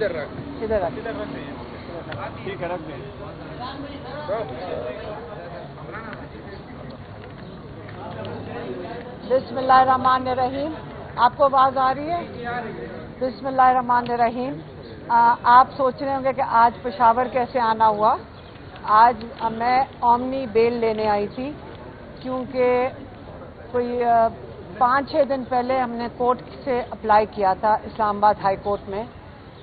ادھر رکھ ٹھیک ہے رکھ دیں. بسم اللہ الرحمن الرحیم. آپ کو آواز آ رہی ہے؟ بسم اللہ الرحمن الرحیم. آپ سوچ رہے ہوں گے کہ آج پشاور کیسے آنا ہوا. آج میں اومنی بیل لینے آئی تھی کیونکہ کوئی 5-6 دن پہلے ہم نے کورٹ سے اپلائی کیا تھا اسلام آباد ہائی کورٹ میں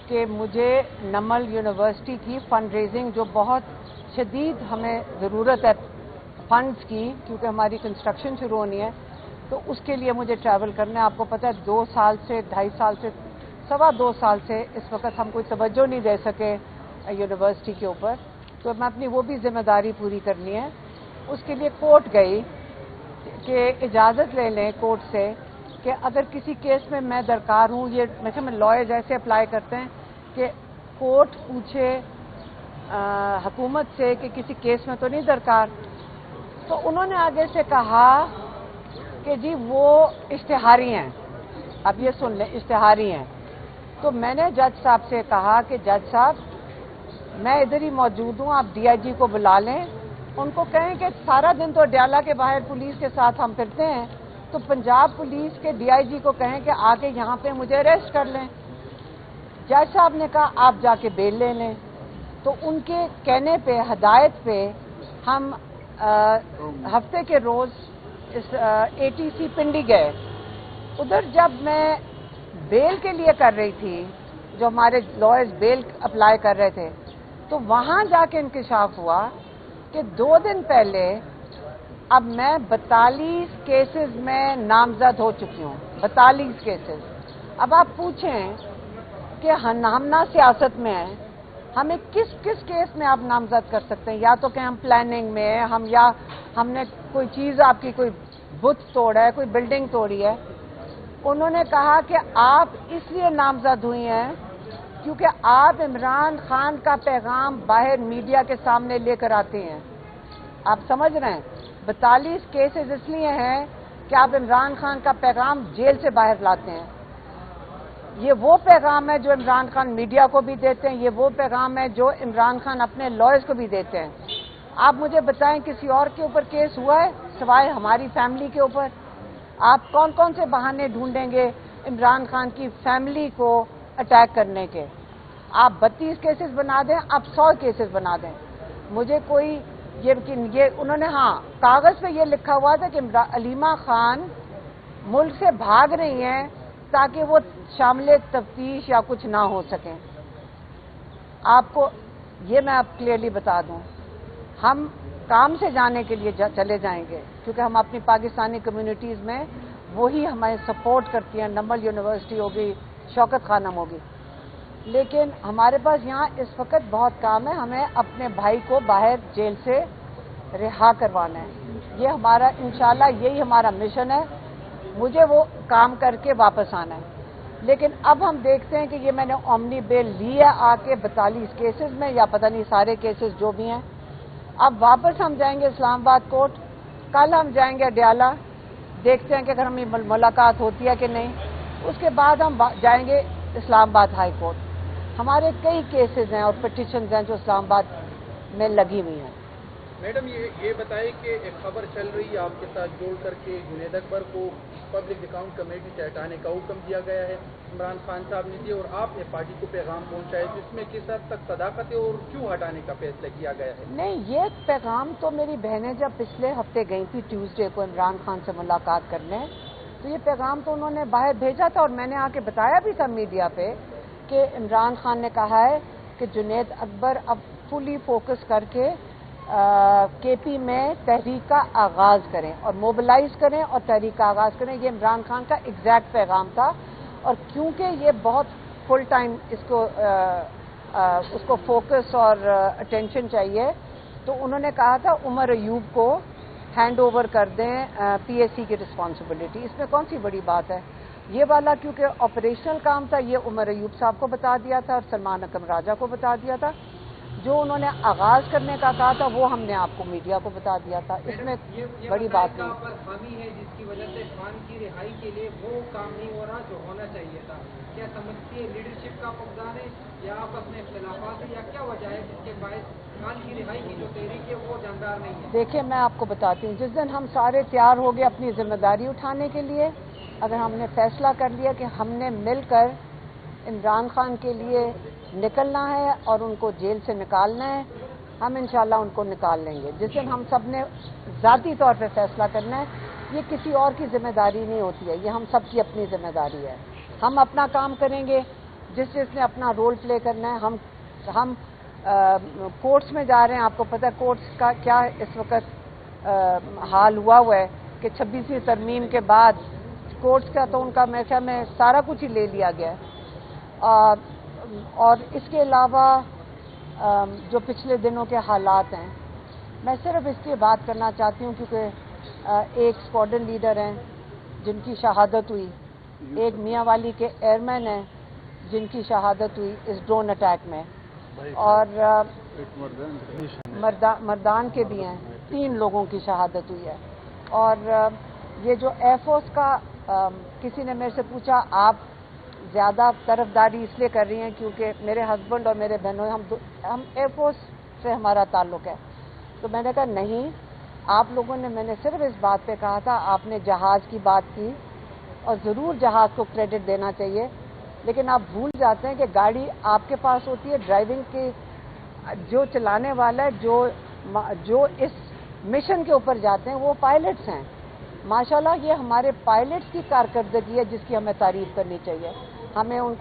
کہ مجھے نمل یونیورسٹی کی فنڈ ریزنگ جو بہت شدید ہمیں ضرورت ہے فنڈز کی کیونکہ ہماری کنسٹرکشن شروع ہونی ہے تو اس کے لیے مجھے ٹریول کرنا ہے. آپ کو پتہ ہے 2 سال سے 2.5 سال سے 2.25 سال سے اس وقت ہم کوئی توجہ نہیں دے سکے یونیورسٹی کے اوپر تو میں اپنی وہ بھی ذمہ داری پوری کرنی ہے. اس کے لیے کورٹ گئی کہ اجازت لے لیں کورٹ سے کہ اگر کسی کیس میں میں درکار ہوں. یہ میں لائر ایسے اپلائی کرتے ہیں کہ کورٹ پوچھے حکومت سے کہ کسی کیس میں تو نہیں درکار. تو انہوں نے آگے سے کہا کہ جی وہ اشتہاری ہیں. اب یہ سن لیں اشتہاری ہیں. تو میں نے جج صاحب سے کہا کہ جج صاحب میں ادھر ہی موجود ہوں, آپ ڈی آئی جی کو بلا لیں, ان کو کہیں کہ سارا دن تو اڈیالہ کے باہر پولیس کے ساتھ ہم پھرتے ہیں تو پنجاب پولیس کے ڈی آئی جی کو کہیں کہ آ کے یہاں پہ مجھے اریسٹ کر لیں. جج صاحب نے کہا آپ جا کے بیل لے لیں. تو ان کے کہنے پہ ہدایت پہ ہم ہفتے کے روز اس اے ٹی سی پنڈی گئے. ادھر جب میں بیل کے لیے کر رہی تھی جو ہمارے لائرز بیل اپلائی کر رہے تھے تو وہاں جا کے انکشاف ہوا کہ 2 دن پہلے اب میں 42 کیسز میں نامزد ہو چکی ہوں. 42 کیسز. اب آپ پوچھیں کہ ہم نہ سیاست میں ہیں, ہمیں کس کس کیس میں آپ نامزد کر سکتے ہیں. یا تو کہ ہم پلاننگ میں ہیں, یا ہم نے کوئی چیز آپ کی کوئی بت توڑا ہے, کوئی بلڈنگ توڑی ہے. انہوں نے کہا کہ آپ اس لیے نامزد ہوئی ہیں کیونکہ آپ عمران خان کا پیغام باہر میڈیا کے سامنے لے کر آتے ہیں. آپ سمجھ رہے ہیں 42 کیسز اس لیے ہیں کہ آپ عمران خان کا پیغام جیل سے باہر لاتے ہیں. یہ وہ پیغام ہے جو عمران خان میڈیا کو بھی دیتے ہیں, یہ وہ پیغام ہے جو عمران خان اپنے لائرز کو بھی دیتے ہیں. آپ مجھے بتائیں کسی اور کے اوپر کیس ہوا ہے سوائے ہماری فیملی کے اوپر؟ آپ کون کون سے بہانے ڈھونڈیں گے عمران خان کی فیملی کو اٹیک کرنے کے؟ آپ 32 کیسز بنا دیں, آپ 100 کیسز بنا دیں. مجھے کوئی یہ انہوں نے کاغذ پہ یہ لکھا ہوا تھا کہ علیمہ خان ملک سے بھاگ رہی ہیں تاکہ وہ شامل تفتیش یا کچھ نہ ہو سکیں. آپ کو یہ میں آپ کلیئرلی بتا دوں, ہم کام سے جانے کے لیے چلے جائیں گے کیونکہ ہم اپنی پاکستانی کمیونٹیز میں وہی ہمیں سپورٹ کرتی ہیں. نمل یونیورسٹی ہوگی, شوکت خانم ہوگی, لیکن ہمارے پاس یہاں اس وقت بہت کام ہے. ہمیں اپنے بھائی کو باہر جیل سے رہا کروانا ہے. یہ ہمارا انشاءاللہ یہی ہمارا مشن ہے. مجھے وہ کام کر کے واپس آنا ہے. لیکن اب ہم دیکھتے ہیں کہ یہ میں نے اومنی بیل لی ہے آ کے 42 کیسز میں, یا پتہ نہیں سارے کیسز جو بھی ہیں. اب واپس ہم جائیں گے اسلام آباد کورٹ, کل ہم جائیں گے اڈیالہ, دیکھتے ہیں کہ اگر ہمیں ملاقات ہوتی ہے کہ نہیں. اس کے بعد ہم جائیں گے اسلام آباد ہائی کورٹ. ہمارے کئی کیسز ہیں اور پٹیشنز ہیں جو اسلام آباد میں لگی ہوئی ہیں. میڈم یہ بتائیں کہ ایک خبر چل رہی ہے آپ کے ساتھ جوڑ کر کے جنید اکبر کو پبلک اکاؤنٹ کمیٹی سے ہٹانے کا حکم دیا گیا ہے, عمران خان صاحب نے دیا, اور آپ نے پارٹی کو پیغام پہنچایا جس میں کس حد تک صداقت ہے اور کیوں ہٹانے کا فیصلہ کیا گیا ہے؟ نہیں, یہ پیغام تو میری بہنیں جب پچھلے ہفتے گئی تھی ٹیوزڈے کو عمران خان سے ملاقات کرنے, تو یہ پیغام تو انہوں نے باہر بھیجا تھا اور میں نے آ کے بتایا بھی تھا میڈیا پہ کہ عمران خان نے کہا ہے کہ جنید اکبر اب فلی فوکس کر کے کے پی میں تحریک کا آغاز کریں اور موبلائز کریں اور تحریک کا آغاز کریں. یہ عمران خان کا ایگزیکٹ پیغام تھا. اور کیونکہ یہ بہت فل ٹائم اس کو فوکس اور اٹینشن چاہیے, تو انہوں نے کہا تھا عمر ایوب کو ہینڈ اوور کر دیں پی ایس سی کی رسپانسبلٹی. اس میں کون سی بڑی بات ہے؟ یہ والا کیونکہ آپریشنل کام تھا, یہ عمر ایوب صاحب کو بتا دیا تھا اور سلمان اکرم راجہ کو بتا دیا تھا. جو انہوں نے آغاز کرنے کا کہا تھا وہ ہم نے آپ کو میڈیا کو بتا دیا تھا. اس میں بڑی بات نہیں. پر خامی ہے جس کی وجہ سے خان کی رہائی کے لیے وہ کام نہیں ہو رہا جو ہونا چاہیے تھا. کیا سمجھتی ہے لیڈرشپ کا فقدان ہے یا آپس میں اختلافات ہیں یا کیا وجہ ہے جس کے باعث خان کی رہائی کی جو تحریک ہے وہ جاندار نہیں ہے؟ دیکھیں میں آپ کو بتاتی ہوں، جس دن ہم سارے تیار ہو گئے اپنی ذمہ داری اٹھانے کے لیے، اگر ہم نے فیصلہ کر لیا کہ ہم نے مل کر عمران خان کے لیے نکلنا ہے اور ان کو جیل سے نکالنا ہے، ہم انشاءاللہ ان کو نکال لیں گے. جس دن ہم سب نے ذاتی طور پہ فیصلہ کرنا ہے، یہ کسی اور کی ذمہ داری نہیں ہوتی ہے، یہ ہم سب کی اپنی ذمہ داری ہے. ہم اپنا کام کریں گے، جس نے اپنا رول پلے کرنا ہے. ہم کورٹس میں جا رہے ہیں، آپ کو پتہ ہے کورٹس کا کیا اس وقت حال ہوا ہے کہ 26ویں ترمیم کے بعد کورٹس کا تو ان کا میرے خیال میں سارا کچھ ہی لے لیا گیا ہے. اور اس کے علاوہ جو پچھلے دنوں کے حالات ہیں، میں صرف اس کی بات کرنا چاہتی ہوں کیونکہ ایک اسکواڈرن لیڈر ہیں جن کی شہادت ہوئی، ایک میاں والی کے ایئرمین ہیں جن کی شہادت ہوئی اس ڈرون اٹیک میں، اور مردان کے بھی ہیں، 3 لوگوں کی شہادت ہوئی ہے. اور یہ جو ایئر فورس کا کسی نے میرے سے پوچھا آپ زیادہ طرفداری اس لیے کر رہی ہیں کیونکہ میرے ہسبینڈ اور میرے بہنوں ہم ایئر فورس سے ہمارا تعلق ہے. تو میں نے کہا نہیں، آپ لوگوں نے، میں نے صرف اس بات پہ کہا تھا، آپ نے جہاز کی بات کی اور ضرور جہاز کو کریڈٹ دینا چاہیے، لیکن آپ بھول جاتے ہیں کہ گاڑی آپ کے پاس ہوتی ہے، ڈرائیونگ کی جو چلانے والا ہے، جو اس مشن کے اوپر جاتے ہیں وہ پائلٹس ہیں. ماشاءاللہ یہ ہمارے پائلٹس کی کارکردگی ہے جس کی ہمیں تعریف کرنی چاہیے. ہمیں ان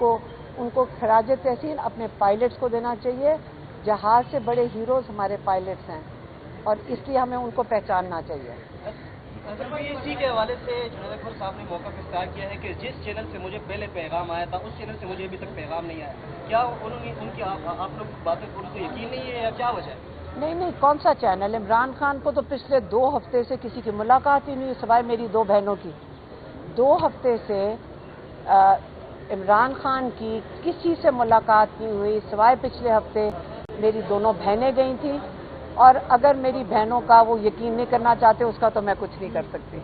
کو خراج تحسین اپنے پائلٹس کو دینا چاہیے. جہاز سے بڑے ہیروز ہمارے پائلٹس ہیں اور اس لیے ہمیں ان کو پہچاننا چاہیے. اسی کے حوالے سے جنید اکبر صاحب نے موقع اختیار کیا ہے کہ جس چینل سے مجھے پہلے پیغام آیا تھا اس چینل سے مجھے ابھی تک پیغام نہیں آیا. کیا ان کی آپ لوگ باتیں کو یقین نہیں ہے یا کیا وجہ ہے؟ نہیں، کون سا چینل؟ عمران خان کو تو پچھلے 2 ہفتے سے کسی کی ملاقات ہی نہیں ہوئی سوائے میری 2 بہنوں کی. 2 ہفتے سے عمران خان کی کسی سے ملاقات نہیں ہوئی سوائے پچھلے ہفتے میری 2 بہنیں گئی تھیں. اور اگر میری بہنوں کا وہ یقین نہیں کرنا چاہتے اس کا تو میں کچھ نہیں کر سکتی.